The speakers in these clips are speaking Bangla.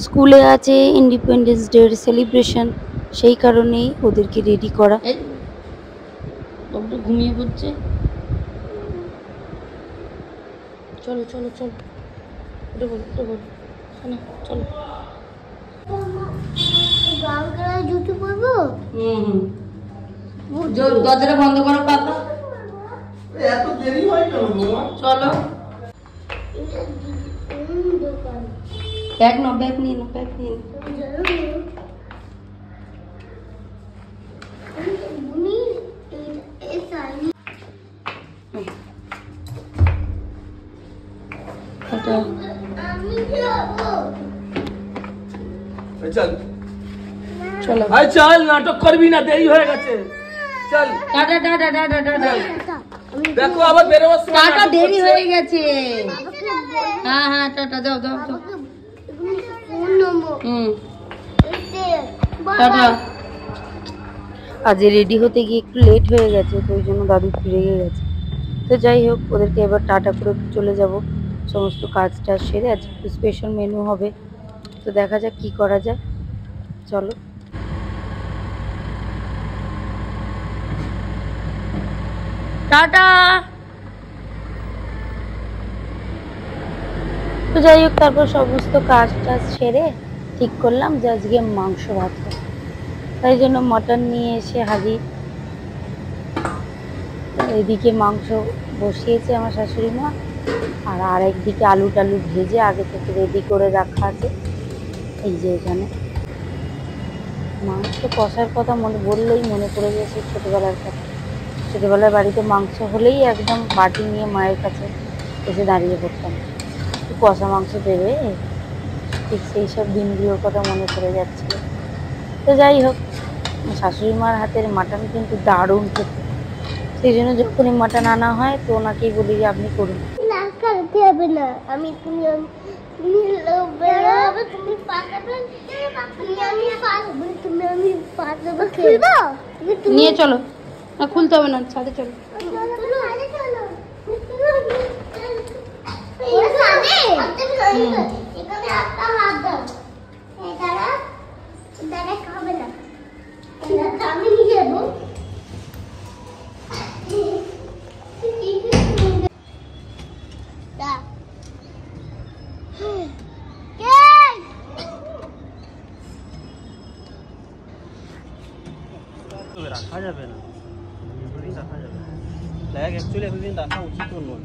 স্কুলে আছে ইন্ডিপেন্ডেন্স ডে সেলিব্রেশন, সেই কারণেই ওদেরকে রেডি করা। ঘুমিয়ে পড়ছে। চলো চলো চলো, উঠে বলো উঠে বলো, চলো। জুতো পরবো। দরজাটা বন্ধ করো পাপা। এত দেরি হয় কেন? চলো। ব্যাগ নাও, ব্যাগ নিয়ে নাও, ব্যাগ নিয়ে নাও। চলো চল, নাটক করবি না, দেরি হয়ে গেছে। চল টাটা টাটা টাটা টাটা। দেখো আবার বেরোবার সময় টাটা, দেরি হয়ে গেছে। হ্যাঁ হ্যাঁ টাটা, যাও যাও যাও। টাটা। আজ রেডি হতে গিয়ে একটু লেট হয়ে গেছে, তো ওই জন্য দাদু রেগে গেছে। তো যাই হোক, ওদেরকে এবার টাটা করে চলে যাব। সমস্ত কাজটা সেরে আজ একটু স্পেশাল মেনু হবে, তো দেখা যাক কি করা যায়। চলো। টাটা। তো যাই হোক, তারপর সমস্ত কাজ টাজ সেরে ঠিক করলাম যে আজকে মাংস ভাত হবে। তাই জন্য মটন নিয়ে এসে হাজির। এদিকে মাংস বসিয়েছে আমার শাশুড়ি মা, আর আরেকদিকে আলু টালু ভেজে আগে থেকে রেডি করে রাখা আছে। এই যে এখানে মাংস কষার কথা বললেই মনে পড়ে গেছে ছোটোবেলার কথা। ছোটোবেলার বাড়িতে মাংস হলেই একদম বাটি নিয়ে মায়ের কাছে এসে দাঁড়িয়ে পড়তাম, কষা মাংস দেবে। ঠিক সেই সব দিনগুলোর কথা মনে পড়ে যাচ্ছিল। তো যাই হোক, শাশুড়ি মার হাতের মাটন কিন্তু দারুণ খেতে। সেই জন্য যখনই মাটন আনা হয় তো ওনাকেই বলি যে আপনি করুন। না করতে হবে না, আমি তুমি নিয়ে চলো। না খুলতে হবে না, ছাদে চলো। আমি নিয়ে যাবো। রাখা যাবে না, রাখা যাবে না, ব্যাগ অ্যাকচুয়ালি এতদিন রাখা উচিত নয়।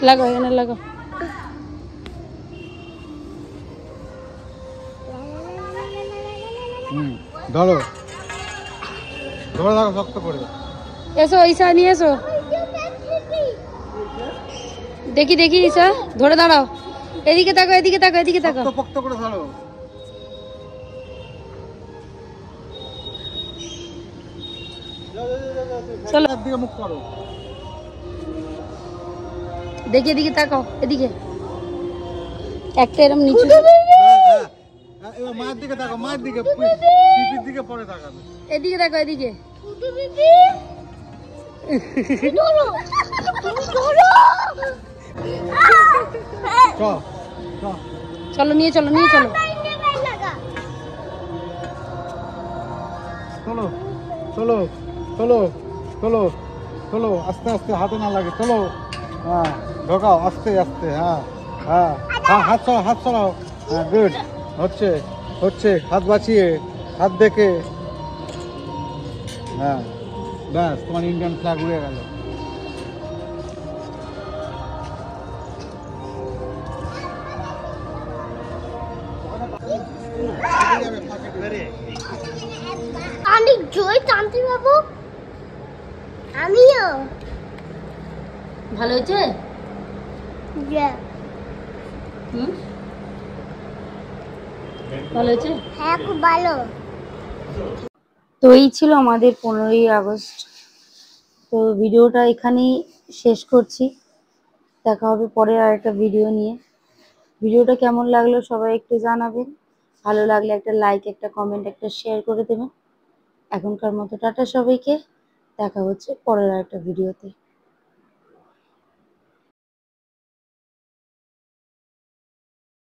লাগাও এখানে, লাগাও। ধরো ধরে রাখো শক্ত করে। এসো ঈশা, নিয়ে এসো। দেখি দেখি ঈশা, ধরে দাঁড়াও। এদিকে তাকো, এদিকে তাকো, এদিকে তাকো। শক্ত করে ধরো। চলো একদিকে মুখ করো। দেখি এদিকে তাকাও, এদিকে একটা এরকম নিচু। এবার মায়ের দিকে তাকাও, মায়ের দিকে, পিপির দিকে পরে তাকাবে। এদিকে তাকাও, এদিকে। চলো নিয়ে চলো, নিয়ে চলো। চলো চলো চলো চলো চলো, আস্তে আস্তে, হাতে না লাগে। চলো, হ্যাঁ ঢোকাও আস্তে আস্তে। হ্যাঁ হ্যাঁ হ্যাঁ, হাত সরাও, হাত সরাও। হ্যাঁ গুড, হচ্ছে হচ্ছে। হাত বাঁচিয়ে, হাত দেখে। হ্যাঁ ব্যাস, তোমার ইন্ডিয়ান ফ্ল্যাগ উড়ে গেল। অনেক জয় টানতে পাবো আমিও। ভালো হয়েছে? ভালো হয়েছে? হ্যাঁ খুব ভালো। তো এই ছিল আমাদের 15ই আগস্ট। তো ভিডিওটা এখানেই শেষ করছি। দেখা হবে পরে আর একটা ভিডিও নিয়ে। ভিডিওটা কেমন লাগলো সবাই একটু জানাবেন। ভালো লাগলে একটা লাইক, একটা কমেন্ট, একটা শেয়ার করে দেবেন। এখনকার মতো টাটা সবাইকে, দেখা হচ্ছে পরের একটা ভিডিওতে।